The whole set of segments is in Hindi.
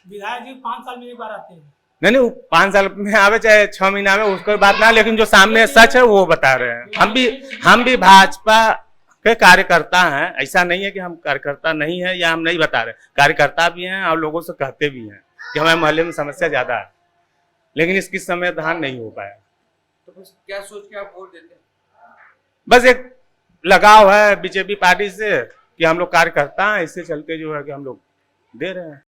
विधायक जी 5 साल में एक बार आते हैं। नहीं 5 साल में आवे चाहे 6 महीना में, उसको बात ना, लेकिन जो सामने सच है वो बता रहे हैं। हम भी भाजपा के कार्यकर्ता हैं, ऐसा नहीं है कि हम कार्यकर्ता नहीं है या हम नहीं बता रहे, कार्यकर्ता भी हैं और लोगों से कहते भी हैं कि हमारे मोहल्ले में समस्या ज्यादा है, लेकिन इसकी समाधान नहीं हो पाया। तो बस क्या सोच के आप वोट देते हैं? बस एक लगाव है बीजेपी पार्टी से कि हम लोग कार्यकर्ता हैं, इससे चलते जो है कि हम लोग दे रहे हैं।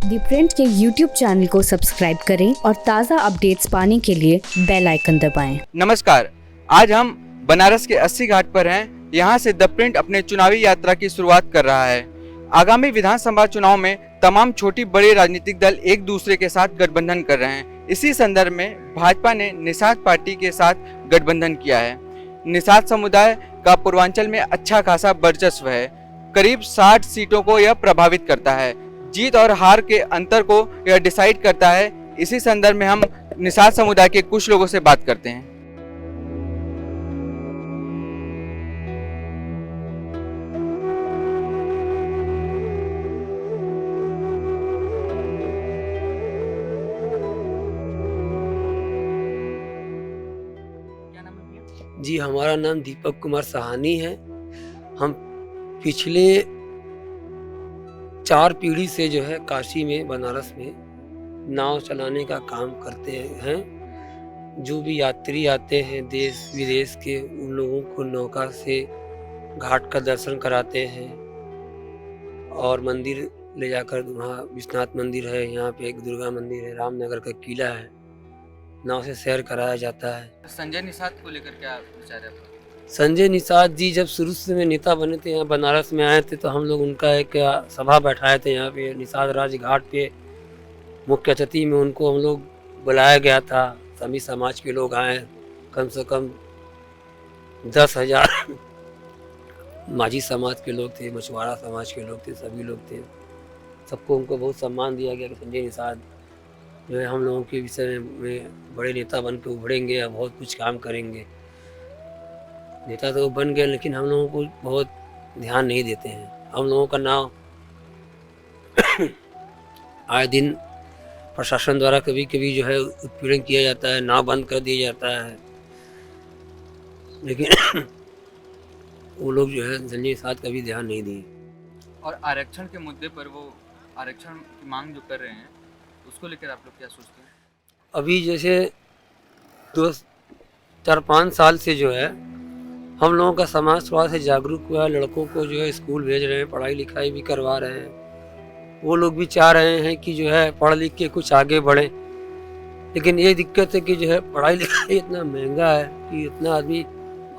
दी प्रिंट के YouTube चैनल को सब्सक्राइब करें और ताज़ा अपडेट्स पाने के लिए बेल आइकन दबाएं। नमस्कार, आज हम बनारस के 80 घाट पर हैं। यहाँ से द प्रिंट अपने चुनावी यात्रा की शुरुआत कर रहा है। आगामी विधानसभा चुनाव में तमाम छोटी बड़ी राजनीतिक दल एक दूसरे के साथ गठबंधन कर रहे हैं। इसी संदर्भ में भाजपा ने निषाद पार्टी के साथ गठबंधन किया है। निषाद समुदाय का पूर्वांचल में अच्छा खासा वर्चस्व है। करीब 60 सीटों को यह प्रभावित करता है। जीत और हार के अंतर को यह डिसाइड करता है। इसी संदर्भ में हम निषाद समुदाय के कुछ लोगों से बात करते हैं। क्या नाम है भैया? जी, हमारा नाम दीपक कुमार सहानी है। हम पिछले 4 पीढ़ी से जो है काशी में, बनारस में नाव चलाने का काम करते हैं। जो भी यात्री आते हैं देश विदेश के, उन लोगों को नौका से घाट का दर्शन कराते हैं और मंदिर ले जाकर, वहाँ विश्वनाथ मंदिर है, यहाँ पे एक दुर्गा मंदिर है, रामनगर का किला है, नाव से सैर कराया जाता है। संजय निषाद को लेकर क्या विचार है आपका? संजय निषाद जी जब शुरू से में नेता बने थे, यहाँ बनारस में आए थे, तो हम लोग उनका एक सभा बैठाए थे यहाँ पे निषाद राज घाट पे। मुख्य अतिथि में उनको हम लोग बुलाया गया था। सभी समाज के लोग आए, कम से कम 10,000 माझी समाज के लोग थे, मछुआरा समाज के लोग थे, सभी लोग थे। सबको उनको बहुत सम्मान दिया गया कि संजय निषाद जो है हम लोगों के विषय में बड़े नेता बन के उभरेंगे या बहुत कुछ काम करेंगे। नेता तो बन गए, लेकिन हम लोगों को बहुत ध्यान नहीं देते हैं। हम लोगों का नाव आए दिन प्रशासन द्वारा कभी कभी जो है उत्पीड़न किया जाता है, नाव बंद कर दिया जाता है, लेकिन वो लोग जो है संजय निषाद का भी ध्यान नहीं दिए। और आरक्षण के मुद्दे पर वो आरक्षण की मांग जो कर रहे हैं, उसको लेकर आप लोग क्या सोचते हैं? अभी जैसे 2-4-5 साल से जो है हम लोगों का समाज थोड़ा सा जागरूक हुआ है। लड़कों को जो है स्कूल भेज रहे हैं, पढ़ाई लिखाई भी करवा रहे हैं। वो लोग भी चाह रहे हैं कि जो है पढ़ लिख के कुछ आगे बढ़ें, लेकिन ये दिक्कत है कि जो है पढ़ाई लिखाई इतना महंगा है कि इतना आदमी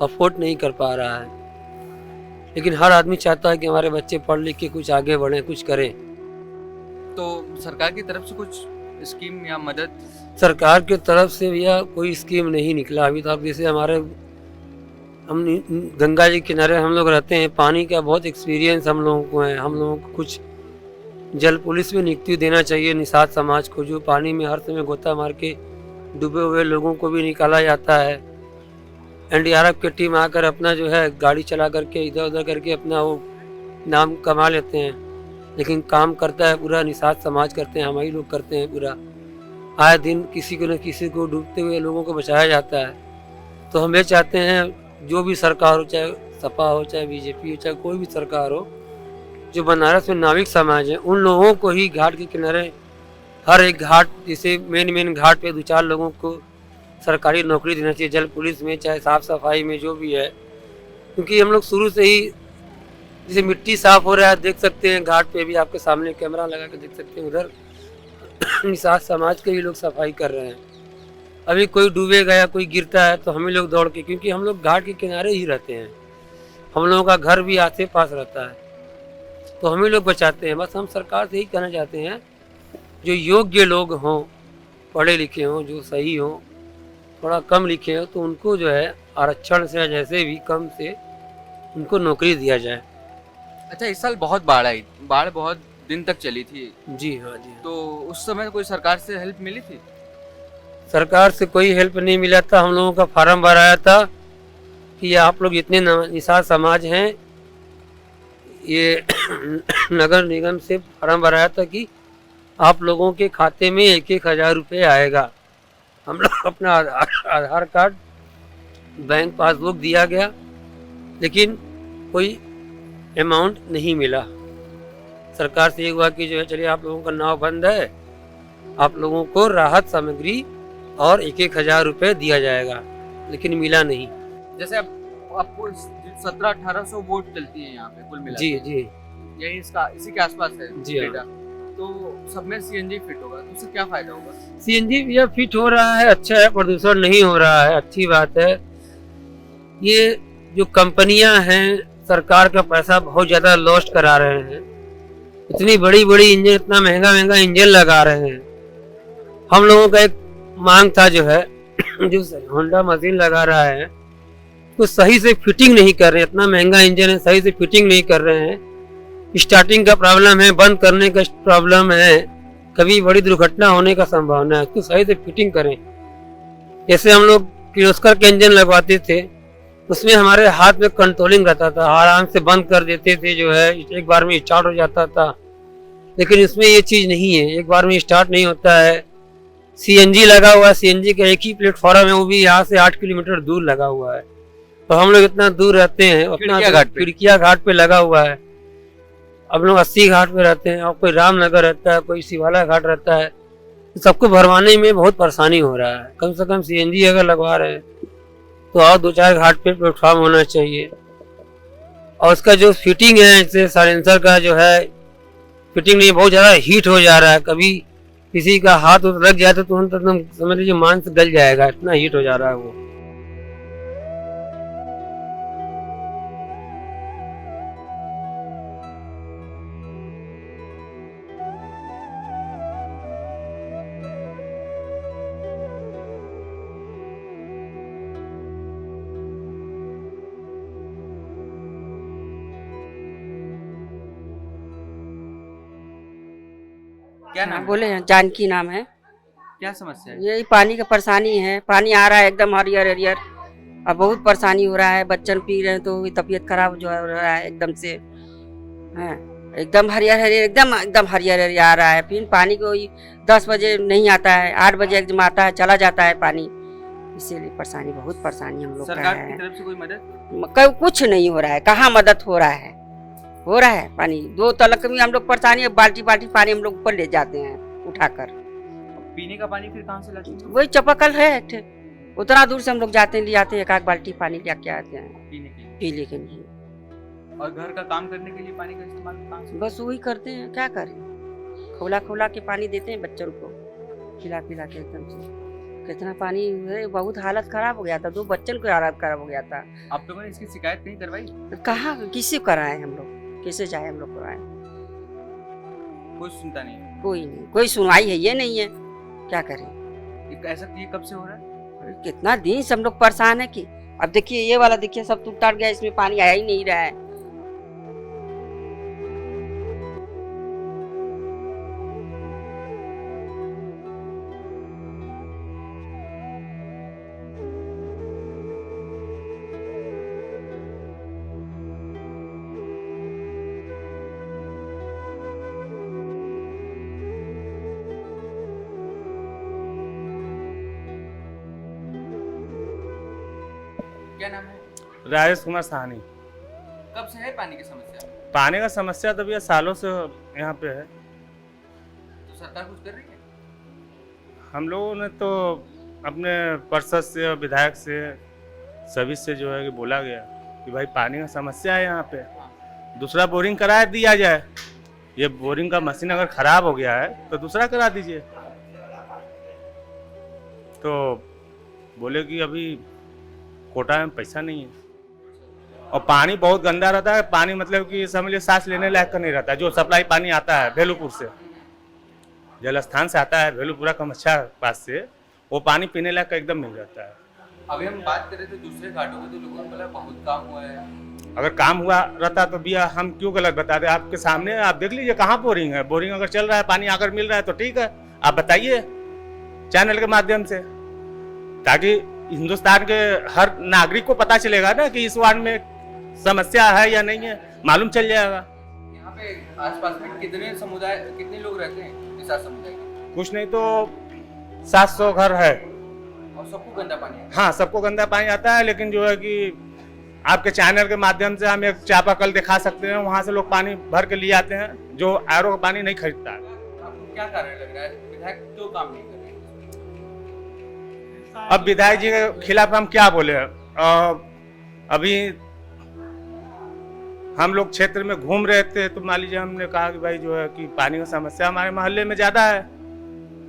अफोर्ड नहीं कर पा रहा है। लेकिन हर आदमी चाहता है कि हमारे बच्चे पढ़ लिख के कुछ आगे बढ़ें, कुछ करें। तो सरकार की तरफ से कुछ स्कीम या मदद? सरकार की तरफ से भैया कोई स्कीम नहीं निकला अभी तक। जैसे हम गंगा जी किनारे हम लोग रहते हैं, पानी का बहुत एक्सपीरियंस हम लोगों को है। हम लोगों को कुछ जल पुलिस में नियुक्ति देना चाहिए निषाद समाज को, जो पानी में हर समय गोता मार के डूबे हुए लोगों को भी निकाला जाता है। NDRF की टीम आकर अपना जो है गाड़ी चला करके इधर उधर करके अपना वो नाम कमा लेते हैं, लेकिन काम करता है पूरा निषाद समाज करते हैं, हम ही लोग करते हैं पूरा। आए दिन किसी को न किसी को डूबते हुए लोगों को बचाया जाता है। तो हम ये चाहते हैं जो भी सरकार हो, चाहे सपा हो, चाहे बीजेपी हो, चाहे कोई भी सरकार हो, जो बनारस में नाविक समाज है, उन लोगों को ही घाट के किनारे हर एक घाट, जैसे मेन घाट पे 2-4 लोगों को सरकारी नौकरी देना चाहिए, जल पुलिस में, चाहे साफ सफाई में, जो भी है। क्योंकि हम लोग शुरू से ही, जैसे मिट्टी साफ हो रहा है, देख सकते हैं घाट पे भी, आपके सामने कैमरा लगा के देख सकते हैं, उधर निषाद समाज के ही लोग सफाई कर रहे हैं। अभी कोई डूबेगा या कोई गिरता है तो हम ही लोग दौड़ के, क्योंकि हम लोग घाट के किनारे ही रहते हैं, हम लोगों का घर भी आस पास रहता है, तो हम ही लोग बचाते हैं। बस हम सरकार से ही कहना चाहते हैं, जो योग्य लोग हों, पढ़े लिखे हों, जो सही हों, थोड़ा कम लिखे हो, तो उनको जो है आरक्षण से जैसे भी कम से उनको नौकरी दिया जाए। अच्छा, इस साल बहुत बाढ़ आई, बाढ़ बहुत दिन तक चली थी। जी हाँ जी। तो उस समय कोई सरकार से हेल्प मिली थी? सरकार से कोई हेल्प नहीं मिला था। हम लोगों का फार्म भराया था, कि आप लोग इतने निषाद समाज हैं, ये नगर निगम से फॉर्म भराया था कि आप लोगों के खाते में 1,000 रुपये आएगा। हम लोग अपना आधार कार्ड, बैंक पासबुक दिया गया, लेकिन कोई अमाउंट नहीं मिला। सरकार से ये हुआ कि जो है चलिए आप लोगों का नाव बंद है, आप लोगों को राहत सामग्री और 1,000 रुपये दिया जाएगा, लेकिन मिला नहीं। जैसे अब आपको 1700-1800 वोट चलती है यहाँ पे कुल मिला जी जी यही इसी के आसपास है जी हाँ। डेटा। तो सब में सीएनजी फिट होगा तो उससे क्या फायदा होगा? सीएनजी भी अब फिट हो रहा है, अच्छा है, प्रदूषण नहीं हो रहा है, अच्छी बात है। ये जो कंपनियां हैं सरकार का पैसा बहुत ज़्यादा लॉस्ट करा रहे हैं, इतनी बड़ी बड़ी इंजन, इतना महंगा महंगा इंजन लगा रहे हैं। हम लोगों का एक मांग था जो है जो होंडा मशीन लगा रहा है तो सही से फिटिंग नहीं कर रहे हैं, इतना महंगा इंजन है, सही से फिटिंग नहीं कर रहे हैं। स्टार्टिंग का प्रॉब्लम है, बंद करने का प्रॉब्लम है, कभी बड़ी दुर्घटना होने का संभावना है, तो सही से फिटिंग करें। जैसे हम लोग किर्लोस्कर के इंजन लगवाते थे, उसमें हमारे हाथ में कंट्रोलिंग रहता था, आराम से बंद कर देते थे, जो है एक बार में स्टार्ट हो जाता था। लेकिन इसमें ये चीज़ नहीं है, एक बार में स्टार्ट नहीं होता है। सीएनजी लगा हुआ है, सीएनजी का एक ही प्लेटफॉर्म है, वो भी यहाँ से 8 किलोमीटर दूर लगा हुआ है। तो हम लोग इतना दूर रहते हैं, अपना खिड़किया घाट पे लगा हुआ है। अब लोग 80 घाट पे रहते हैं, और कोई रामनगर रहता है, कोई शिवाला घाट रहता है, तो सबको भरवाने में बहुत परेशानी हो रहा है। कम से कम सीएनजी अगर लगवा रहे हैं तो और 2-4 घाट पे प्लेटफॉर्म होना चाहिए। और उसका जो फिटिंग है, जैसे साइलेंसर का जो है फिटिंग नहीं, बहुत ज़्यादा हीट हो जा रहा है। कभी किसी का हाथ लग जाए तो तुरंत एकदम समझ लीजिए मांस गल जाएगा, इतना हीट हो जा रहा है वो। क्या नाम है? बोले जानकी नाम है। क्या समस्या है? यही पानी का परेशानी है, पानी आ रहा है एकदम हरियर हरियर, अब बहुत परेशानी हो रहा है। बच्चन पी रहे हैं तो तबीयत खराब जो हो रहा है एकदम से, है एकदम हरियर हरियर, एकदम हरियर हरियर आ रहा है। फिर पानी को 10 बजे नहीं आता है, 8 बजे एकदम आता है, चला जाता है पानी। इसीलिए परेशानी, बहुत परेशानी हम लोग का सरकार की है। तरफ से कोई मदद? कुछ नहीं हो रहा है, कहाँ मदद हो रहा है? हो रहा है पानी 2 तलक में हम लोग परेशानी है, बाल्टी पानी हम लोग ऊपर ले जाते हैं उठाकर। पीने का पानी फिर कहाँ से लाते हैं? वही चापाकल है, उतना दूर से हम लोग जाते हैं, ले आते हैं, 1 बाल्टी पानी लेके आते हैं पीने के लिए। और घर का काम करने के लिए पानी का इस्तेमाल कहाँ से? बस वही करते हैं, क्या करें, खौला के पानी देते हैं बच्चों को, खिला के एकदम से। कितना पानी है, बहुत हालत खराब हो गया था, 2 बच्चों की हालत खराब हो गया था। आप लोगों ने इसकी शिकायत नहीं करवाई? कहाँ, किसी कराए हम लोग, कैसे जाए हम लोग कराए? कोई सुनता नहीं है? कोई नहीं, कोई सुनवाई है ये नहीं है, क्या करें? ये कब से हो रहा है? कितना दिन से हम लोग परेशान है कि अब देखिए ये वाला देखिए सब टूट टाट गया, इसमें पानी आया ही नहीं रहा है। क्या नाम है? राजेश कुमार साहनी। कब से है पानी की समस्या? पानी का समस्या तो भैया सालों से यहाँ पे है। तो सरकार कुछ कर रही है? हम लोगों ने तो अपने पार्षद से और विधायक से सभी से जो है कि बोला गया कि भाई पानी का समस्या है यहाँ पे, दूसरा बोरिंग करा दिया जाए। ये बोरिंग का मशीन अगर खराब हो गया है तो दूसरा करा दीजिए। तो बोले कि अभी कोटा में पैसा नहीं है, और पानी बहुत गंदा रहता है। पानी मतलब कि समझ लीजिए सांस लेने लायक का नहीं रहता है। जो सप्लाई पानी आता है भेलूपुर से, जल स्थान से आता है, भेलूपुरा कमच्छा पास से, वो पानी पीने लायक का एकदम नहीं रहता है। अभी हम बात कर रहे थे दूसरे घाटों में, तो लोगों ने बोला बहुत काम हुआ है। अगर काम हुआ रहता तो भैया हम क्यों गलत बता दें? आपके सामने आप देख लीजिए कहाँ बोरिंग है। बोरिंग अगर चल रहा है, पानी अगर मिल रहा है तो ठीक है, आप बताइए चैनल के माध्यम से, ताकि हिंदुस्तान के हर नागरिक को पता चलेगा ना कि इस वार्ड में समस्या है या नहीं है, मालूम चल जाएगा। यहाँ पे आसपास में कितने लोग रहते हैं निषाद समुदाय के? कुछ नहीं तो 700 घर है। और सबको गंदा पानी है? हाँ, सबको गंदा पानी आता है, लेकिन जो है कि आपके चैनल के माध्यम से हम एक चापाकल दिखा सकते हैं, वहाँ से लोग पानी भर के लिए आते हैं, जो आरओ का पानी नहीं खरीदता है। आपको क्या कारण लग रहा है विधायक क्यों काम नहीं कर रहे? अब विधायक जी के खिलाफ हम क्या बोले? अभी हम लोग क्षेत्र में घूम रहे थे तो मान लीजिए हमने कहा कि भाई जो है कि पानी का समस्या हमारे मोहल्ले में ज्यादा है,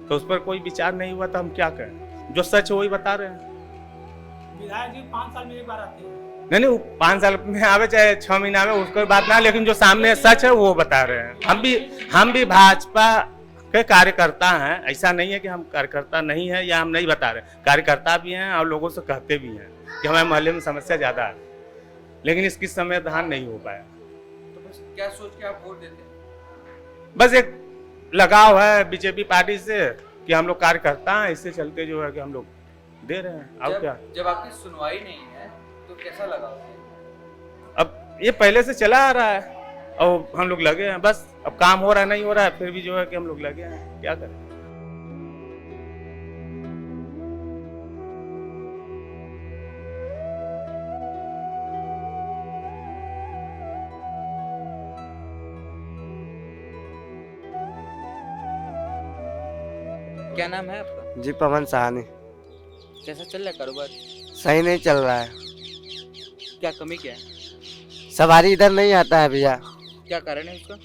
तो उस पर कोई विचार नहीं हुआ, तो हम क्या करें? जो सच है वही बता रहे हैं। विधायक जी 5 साल में एक बार आते हैं। नहीं, 5 साल में आवे चाहे 6 महीना में, उसको बात ना, लेकिन जो सामने सच है वो बता रहे हैं। हम भी भाजपा के कार्यकर्ता हैं, ऐसा नहीं है कि हम कार्यकर्ता नहीं है या हम नहीं बता रहे, कार्यकर्ता भी हैं और लोगों से कहते भी हैं कि हमारे मोहल्ले में समस्या ज्यादा है, लेकिन इसकी समाधान नहीं हो पाया। तो बस क्या सोच के आप वोट देते हैं? बस एक लगाव है बीजेपी पार्टी से कि हम लोग कार्यकर्ता हैं, इससे चलते जो है कि हम लोग दे रहे हैं। अब क्या, जब आपकी सुनवाई नहीं है तो कैसा लगा? अब ये पहले से चला आ रहा है और हम लोग लगे हैं, बस अब काम हो रहा है नहीं हो रहा है, फिर भी जो है कि हम लोग लगे हैं, क्या करें। क्या नाम है आपका? जी पवन साहनी। कैसा चल रहा है कारोबार? सही नहीं चल रहा है, क्या कमी क्या है? सवारी इधर नहीं आता है भैया। क्या कारण है उसका?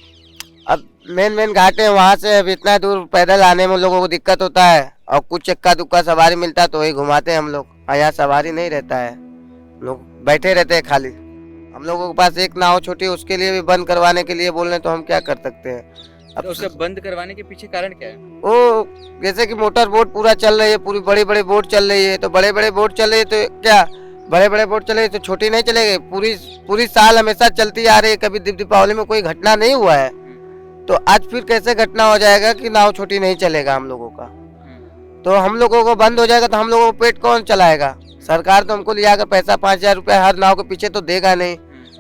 अब मेन घाट है, वहाँ से अब इतना दूर पैदल आने में लोगों को दिक्कत होता है, और कुछ इक्का दुक्का सवारी मिलता है तो वही घुमाते हैं हम लोग, और यहाँ सवारी नहीं रहता है, लोग बैठे रहते हैं खाली। हम लोगों के पास एक नाव छोटी, उसके लिए भी बंद करवाने के लिए बोल रहे, तो हम क्या कर सकते हैं? अब तो उसे बंद करवाने के पीछे कारण क्या है? वो जैसे कि मोटर बोट पूरा चल रही है, पूरी बड़ी बड़ी बोट चल रही है, तो बड़े बड़े बोट चल रही है तो क्या बड़े बड़े बोट चले तो छोटी नहीं चलेगी? पूरी साल हमेशा चलती आ रही है, कभी दीपावली में कोई घटना नहीं हुआ है, तो आज फिर कैसे घटना हो जाएगा कि नाव छोटी नहीं चलेगा हम लोगों का? तो हम लोगों को बंद हो जाएगा तो हम लोगों को पेट कौन चलाएगा? सरकार तो हमको लिया कर पैसा 5,000 रुपया हर नाव के पीछे तो देगा नहीं,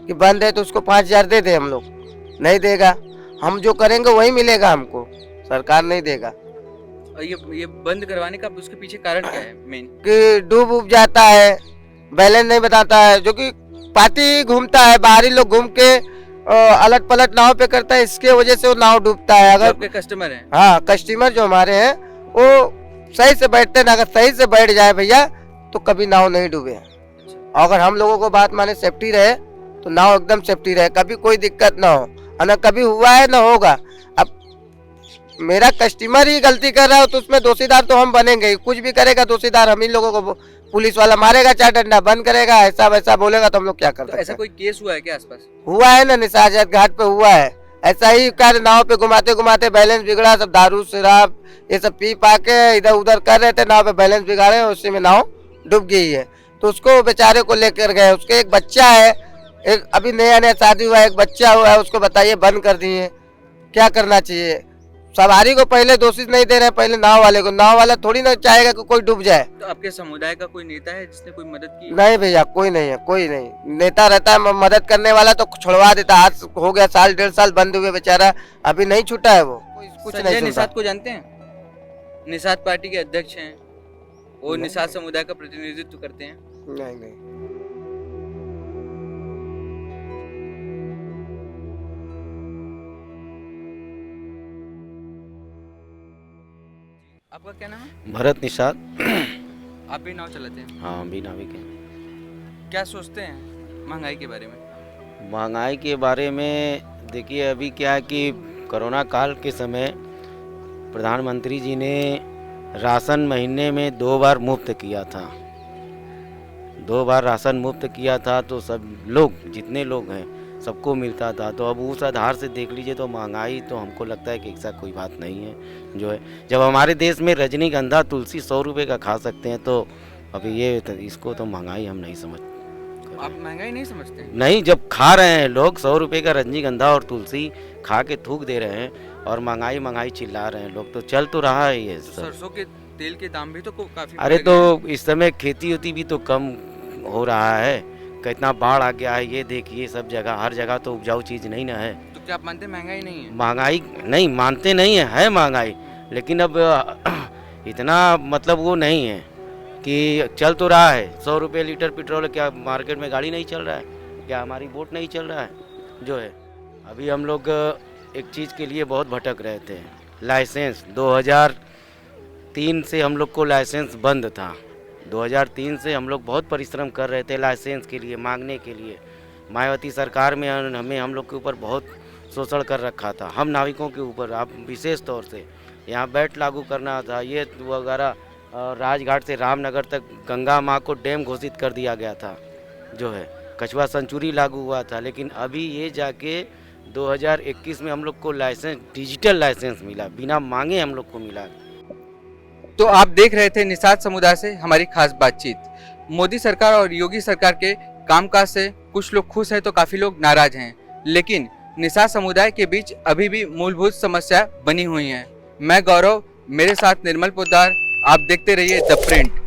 कि बंद है तो उसको 5,000 दे दे, हम लोग नहीं देगा। हम जो करेंगे वही मिलेगा हमको, सरकार नहीं देगा। और ये बंद करवाने का उसके पीछे कारण क्या है मेन? कि डूब उब जाता है, बैलेंस नहीं बताता है, जो कि पार्टी घूमता है, बाहरी लोग घूम के अलट पलट नाव पे करता है, इसके वजह से वो नाव डूबता है। अगर आपके कस्टमर हैं? हाँ, कस्टमर जो हमारे हैं वो सही से बैठते हैं ना, अगर सही से बैठ जाए भैया तो कभी नाव नहीं डूबे। अगर हम लोगों को बात माने सेफ्टी रहे तो नाव एकदम सेफ्टी रहे, कभी कोई दिक्कत ना हो, ना कभी हुआ है ना होगा। अब मेरा कस्टमर ही गलती कर रहा है तो उसमें दोषीदार तो हम बनेंगे, कुछ भी करेगा दोषीदार हम ही लोगों को, पुलिस वाला मारेगा, 4 डंडा बंद करेगा, ऐसा वैसा बोलेगा तो हम लोग क्या कर सकते हैं? ऐसा कोई केस हुआ है क्या आसपास? हुआ है ना, निशाद घाट पे हुआ है ऐसा ही, कार नाव पे घुमाते घुमाते बैलेंस बिगड़ा, सब दारू शराब ये सब पी पा के इधर उधर कर रहे थे, नाव पे बैलेंस बिगाड़े, उसी में नाव डूब गई है। तो उसको बेचारे को लेकर गए, उसके एक बच्चा है, एक अभी नया शादी हुआ है, एक बच्चा हुआ है, उसको बताइए बंद कर दिए, क्या करना चाहिए? सवारी को पहले दोषी नहीं दे रहे हैं, पहले नाव वाले को। नाव वाला थोड़ी ना चाहेगा कि कोई डूब जाए। तो आपके समुदाय का कोई नेता है जिसने कोई मदद की? नहीं भैया, कोई नहीं है, कोई नहीं। नेता रहता है मदद करने वाला तो छुड़वा देता, आज हो गया 1.5 साल बंद हुए बेचारा, अभी नहीं छूटा है वो, कुछ नहीं छूटा। निषाद को जानते हैं? निषाद पार्टी के अध्यक्ष हैं वो, निषाद समुदाय का प्रतिनिधित्व करते हैं। नहीं। आपका क्या नाम है? भरत निषाद। आप भी नाव चलाते हैं? हाँ, हम भी नाविक हैं। क्या सोचते हैं महंगाई के बारे में? महंगाई के बारे में देखिए, अभी क्या है कि कोरोना काल के समय प्रधानमंत्री जी ने राशन महीने में 2 बार मुफ्त किया था, 2 बार राशन मुफ्त किया था, तो सब लोग जितने लोग हैं सबको मिलता था। तो अब उस आधार से देख लीजिए तो महंगाई तो हमको लगता है कि ऐसा कोई बात नहीं है जो है। जब हमारे देश में रजनीगंधा तुलसी 100 रुपये का खा सकते हैं, तो अभी ये तो इसको तो महंगाई हम नहीं समझ। आप महंगाई नहीं समझते? नहीं, जब खा रहे हैं लोग 100 रुपये का रजनीगंधा और तुलसी खा के थूक दे रहे हैं और महंगाई चिल्ला रहे हैं लोग, तो चल तो रहा है ये सब। सरसों के तेल के दाम भी तो काफी अरे बढ़ गए हैं। तो इस समय खेती होती भी तो कम हो रहा है, कितना बाढ़ आ गया है, ये देखिए सब जगह, हर जगह तो उपजाऊ चीज़ नहीं ना है। तो क्या आप मानते हैं महंगाई नहीं है? महंगाई नहीं मानते नहीं है महंगाई, लेकिन अब इतना मतलब वो नहीं है कि चल तो रहा है 100 रुपये लीटर पेट्रोल, क्या मार्केट में गाड़ी नहीं चल रहा है, क्या हमारी बोट नहीं चल रहा है जो है। अभी हम लोग एक चीज़ के लिए बहुत भटक रहे थे, लाइसेंस 2003 से हम लोग को लाइसेंस बंद था। 2003 से हम लोग बहुत परिश्रम कर रहे थे लाइसेंस के लिए, मांगने के लिए। मायावती सरकार में हम लोग के ऊपर बहुत शोषण कर रखा था, हम नाविकों के ऊपर। आप विशेष तौर से यहाँ बैट लागू करना था, ये वगैरह, राजघाट से रामनगर तक गंगा माँ को डैम घोषित कर दिया गया था जो है। कछुआ सेंचुरी लागू हुआ था, लेकिन अभी ये जाके 2021 में हम लोग को लाइसेंस, डिजिटल लाइसेंस मिला, बिना मांगे हम लोग को मिला। तो आप देख रहे थे निषाद समुदाय से हमारी खास बातचीत। मोदी सरकार और योगी सरकार के कामकाज से कुछ लोग खुश हैं तो काफी लोग नाराज हैं, लेकिन निषाद समुदाय के बीच अभी भी मूलभूत समस्या बनी हुई है। मैं गौरव, मेरे साथ निर्मल पोद्दार, आप देखते रहिए द प्रिंट।